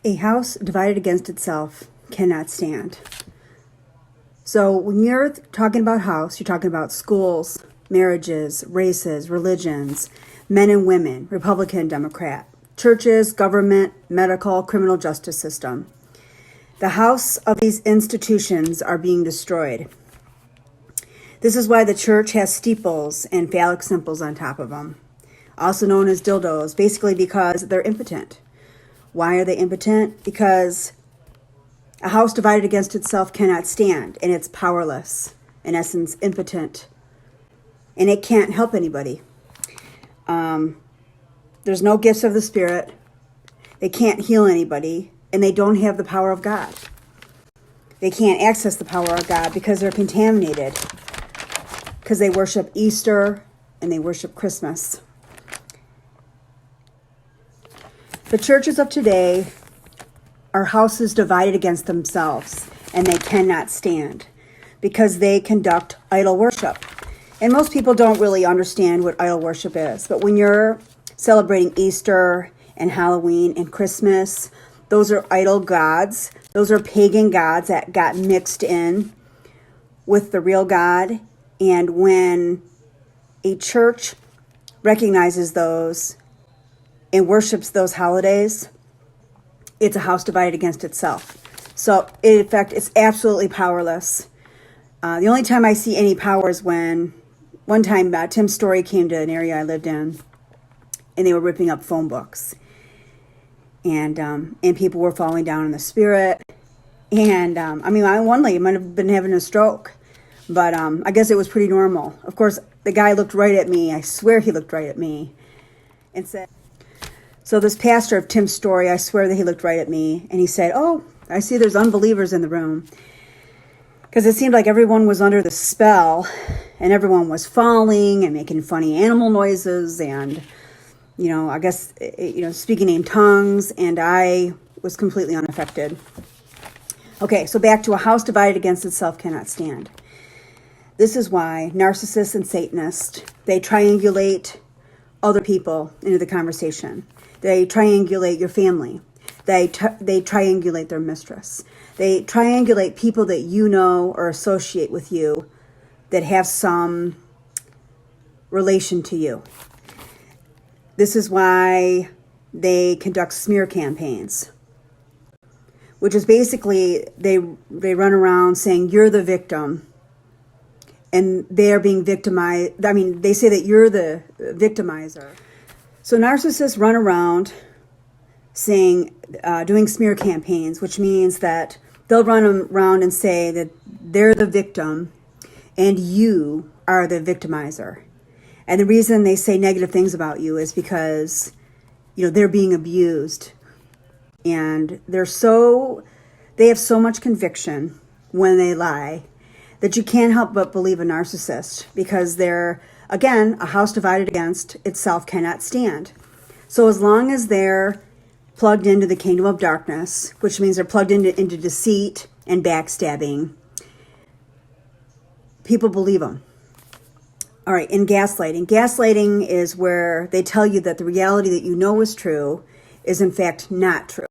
A house divided against itself cannot stand. So when you're talking about house, you're talking about schools, marriages, races, religions, men and women, Republican, Democrat, churches, government, medical, criminal justice system. The house of these institutions are being destroyed. This is why the church has steeples and phallic symbols on top of them, also known as dildos, basically because they're impotent. Why are they impotent? Because a house divided against itself cannot stand, and it's powerless, in essence, impotent, and it can't help anybody. There's no gifts of the Spirit. They can't heal anybody, and they don't have the power of God. They can't access the power of God because they're contaminated, because they worship Easter and they worship Christmas. The churches of today are houses divided against themselves, and they cannot stand because they conduct idol worship. And most people don't really understand what idol worship is. But when you're celebrating Easter and Halloween and Christmas, those are idol gods. Those are pagan gods that got mixed in with the real God. And when a church recognizes those and worships those holidays, it's a house divided against itself. So, in fact, it's absolutely powerless. The only time I see any power is when one time Tim Story came to an area I lived in, and they were ripping up phone books. And people were falling down in the spirit. And, one lady might have been having a stroke. But I guess it was pretty normal. Of course, the guy looked right at me. I swear he looked right at me. And said... So this pastor of Tim's Story, I swear that he looked right at me, and he said, "Oh, I see there's unbelievers in the room." Because it seemed like everyone was under the spell, and everyone was falling and making funny animal noises and, I guess, speaking in tongues, and I was completely unaffected. Okay, so back to a house divided against itself cannot stand. This is why narcissists and Satanists, they triangulate other people into the conversation. They triangulate your family. They triangulate their mistress. They triangulate people that you know or associate with you that have some relation to you. This is why they conduct smear campaigns, which is basically they run around saying you're the victim, and they are being victimized. They say that you're the victimizer. So narcissists run around saying, doing smear campaigns, which means that they'll run around and say that they're the victim and you are the victimizer. And the reason they say negative things about you is because, they're being abused. And they have so much conviction when they lie that you can't help but believe a narcissist, because they're, again, a house divided against itself cannot stand. So as long as they're plugged into the kingdom of darkness, which means they're plugged into deceit and backstabbing, people believe them. All right, in gaslighting. Gaslighting is where they tell you that the reality that you know is true is in fact not true.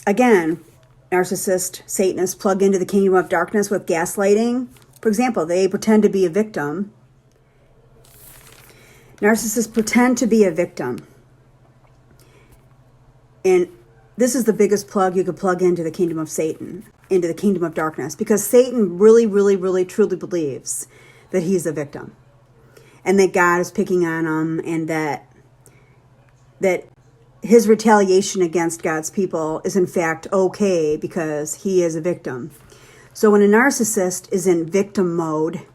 Again, narcissists, Satanists plug into the kingdom of darkness with gaslighting. For example, they pretend to be a victim. Narcissists pretend to be a victim. And this is the biggest plug you could plug into the kingdom of Satan, into the kingdom of darkness, because Satan really, really, really, truly believes that he's a victim and that God is picking on him, and that his retaliation against God's people is in fact okay because he is a victim. So when a narcissist is in victim mode,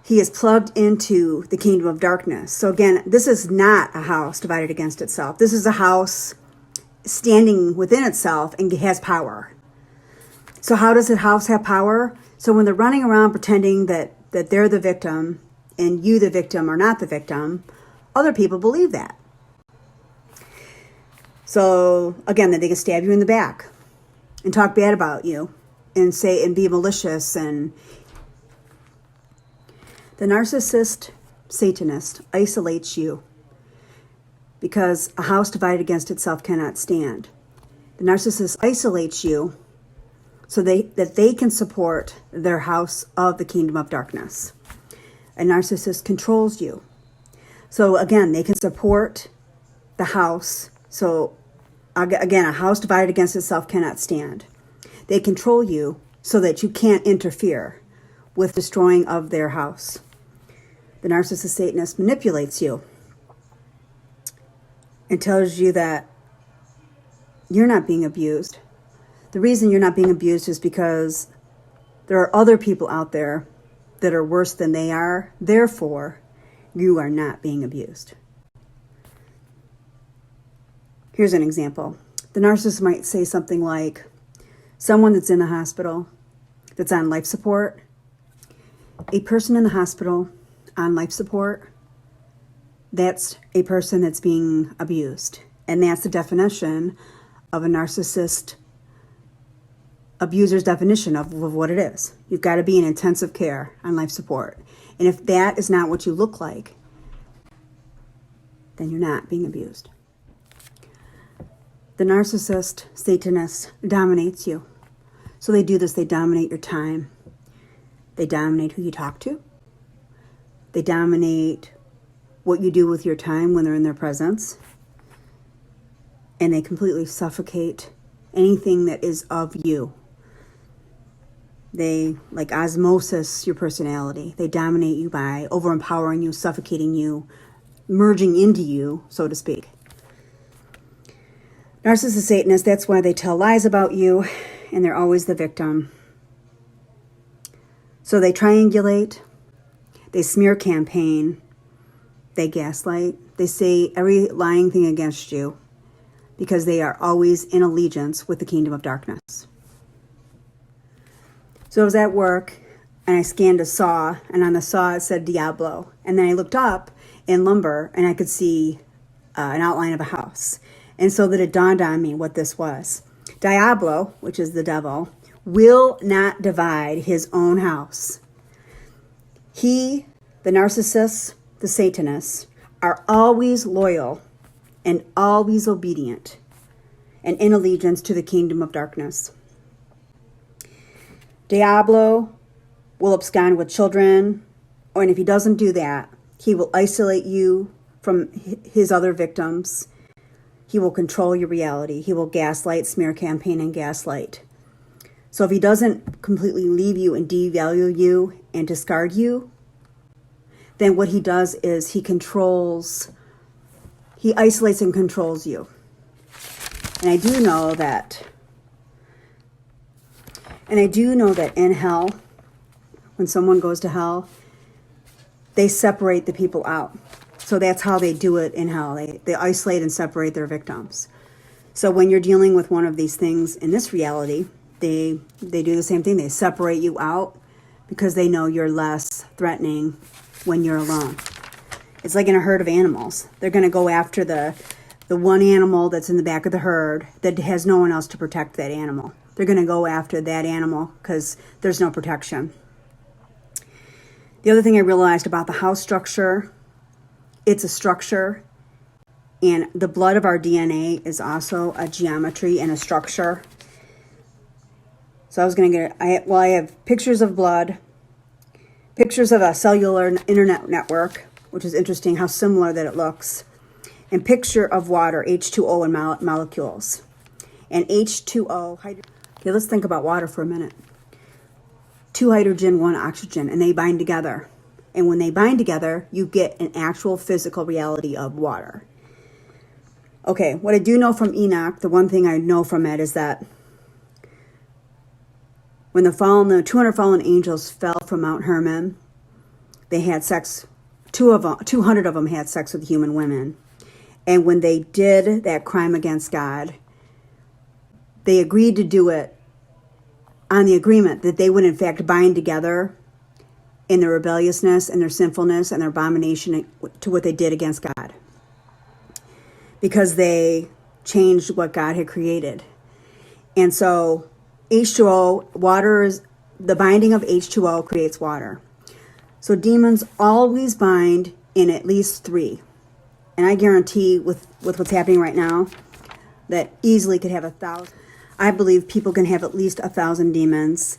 he is plugged into the kingdom of darkness. So again, this is not a house divided against itself. This is a house standing within itself and has power. So how does the house have power? So when they're running around pretending that they're the victim and you, the victim, are not the victim, other people believe that. So again, then they can stab you in the back and talk bad about you and say and be malicious. And the narcissist Satanist isolates you. because a house divided against itself cannot stand. The narcissist isolates you so that they can support their house of the kingdom of darkness. A narcissist controls you. So again, they can support the house. So again, a house divided against itself cannot stand. They control you so that you can't interfere with destroying of their house. The narcissist Satanist manipulates you and tells you that you're not being abused. The reason you're not being abused is because there are other people out there that are worse than they are. Therefore, you are not being abused. Here's an example. The narcissist might say something like, someone that's in the hospital, that's on life support, a person in the hospital on life support, that's a person that's being abused. And that's the definition of a narcissist abuser's definition of what it is. You've got to be in intensive care on life support. And if that is not what you look like, then you're not being abused. The narcissist, Satanist, dominates you. So they do this, they dominate your time. They dominate who you talk to. They dominate what you do with your time when they're in their presence. And they completely suffocate anything that is of you. They, like osmosis, your personality. They dominate you by overempowering you, suffocating you, merging into you, so to speak. Narcissist Satanists, that's why they tell lies about you, and they're always the victim. So they triangulate, they smear campaign, they gaslight, they say every lying thing against you because they are always in allegiance with the kingdom of darkness. So I was at work and I scanned a saw, and on the saw it said Diablo. And then I looked up in lumber and I could see an outline of a house. And so that it dawned on me what this was. Diablo, which is the devil, will not divide his own house. He, the narcissists, the Satanists, are always loyal and always obedient and in allegiance to the kingdom of darkness. Diablo will abscond with children, and if he doesn't do that, he will isolate you from his other victims. He will control your reality. He will gaslight, smear campaign, and gaslight. So if he doesn't completely leave you and devalue you and discard you, then what he does is he isolates and controls you. And I do know that in hell, when someone goes to hell, they separate the people out. So that's how they do it in hell. They isolate and separate their victims. So when you're dealing with one of these things in this reality, they do the same thing. They separate you out because they know you're less threatening when you're alone. It's like in a herd of animals. They're going to go after the one animal that's in the back of the herd that has no one else to protect that animal. They're going to go after that animal because there's no protection. The other thing I realized about the house structure, it's a structure, and the blood of our DNA is also a geometry and a structure. So I have pictures of blood, pictures of a cellular internet network, which is interesting how similar that it looks, and picture of water, H2O and molecules. And H2O, okay, let's think about water for a minute. 2 hydrogen, 1 oxygen, and they bind together. And when they bind together, you get an actual physical reality of water. Okay, what I do know from Enoch, the one thing I know from it is that when the 200 fallen angels fell from Mount Hermon, they had sex, 200 of them had sex with human women. And when they did that crime against God, they agreed to do it on the agreement that they would in fact bind together in their rebelliousness and their sinfulness and their abomination to what they did against God. Because they changed what God had created. And so H2O, water is, the binding of H2O creates water. So demons always bind in at least 3. And I guarantee with what's happening right now, that easily could have 1,000. I believe people can have at least 1,000 demons.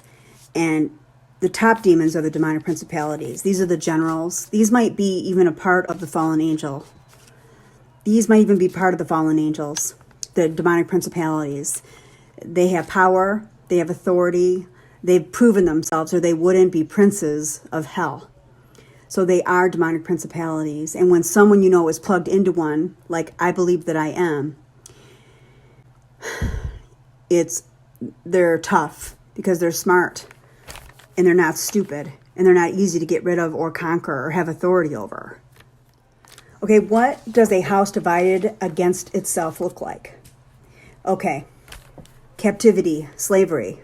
And the top demons are the demonic principalities. These are the generals. These might be even a part of the fallen angel. These might even be part of the fallen angels, the demonic principalities. They have power, they have authority, they've proven themselves, or they wouldn't be princes of hell. So they are demonic principalities. And when someone you know is plugged into one, like I believe that I am, they're tough because they're smart and they're not stupid and they're not easy to get rid of or conquer or have authority over. Okay, what does a house divided against itself look like? Okay, captivity, slavery,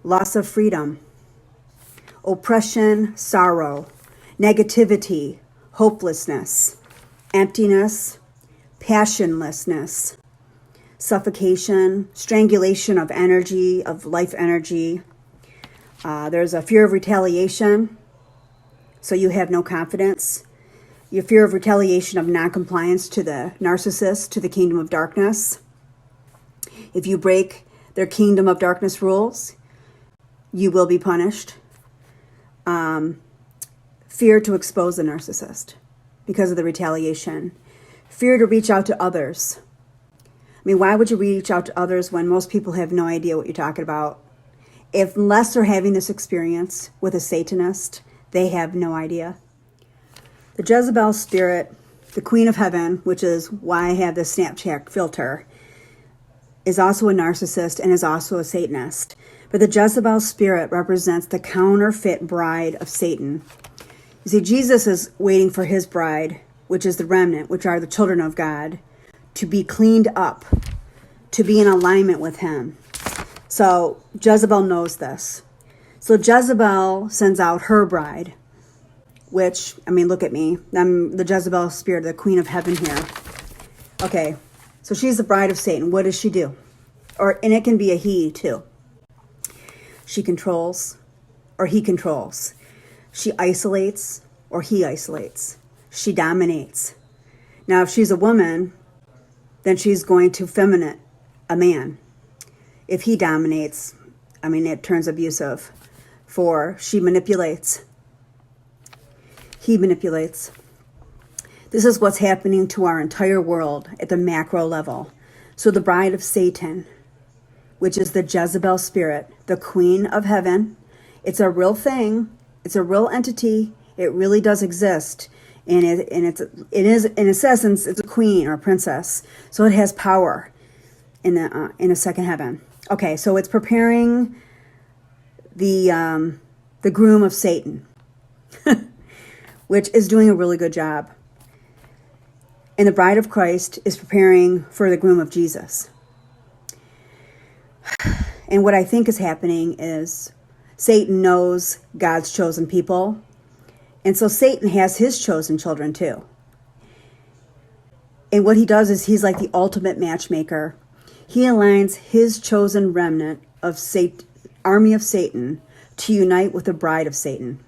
loss of freedom, oppression, sorrow, negativity, hopelessness, emptiness, passionlessness, suffocation, strangulation of energy, of life energy. There's a fear of retaliation, so you have no confidence. Your fear of retaliation of noncompliance to the narcissist, to the kingdom of darkness. If you break their kingdom of darkness rules, you will be punished. Fear to expose the narcissist because of the retaliation. Fear to reach out to others. I mean, why would you reach out to others when most people have no idea what you're talking about? Unless they're having this experience with a Satanist, they have no idea. The Jezebel spirit, the Queen of Heaven, which is why I have this Snapchat filter, is also a narcissist and is also a Satanist. But the Jezebel spirit represents the counterfeit bride of Satan. You see, Jesus is waiting for his bride, which is the remnant, which are the children of God, to be cleaned up, to be in alignment with him. So Jezebel knows this. So Jezebel sends out her bride, which, I mean, look at me. I'm the Jezebel spirit, the Queen of Heaven here. Okay, so she's the bride of Satan. What does she do? And it can be a he too. She controls or he controls. She isolates or he isolates. She dominates. Now, if she's a woman, then she's going to feminine a man. If he dominates, I mean, it turns abusive. For she manipulates. He manipulates. This is what's happening to our entire world at the macro level. So the bride of Satan, which is the Jezebel spirit, the Queen of Heaven, it's a real thing. It's a real entity. It really does exist. And it is in its essence, it's a queen or a princess. So it has power in a second heaven. Okay, so it's preparing the groom of Satan, which is doing a really good job. And the bride of Christ is preparing for the groom of Jesus. And what I think is happening is Satan knows God's chosen people. And so Satan has his chosen children too. And what he does is he's like the ultimate matchmaker. He aligns his chosen remnant of Satan, army of Satan, to unite with the bride of Satan.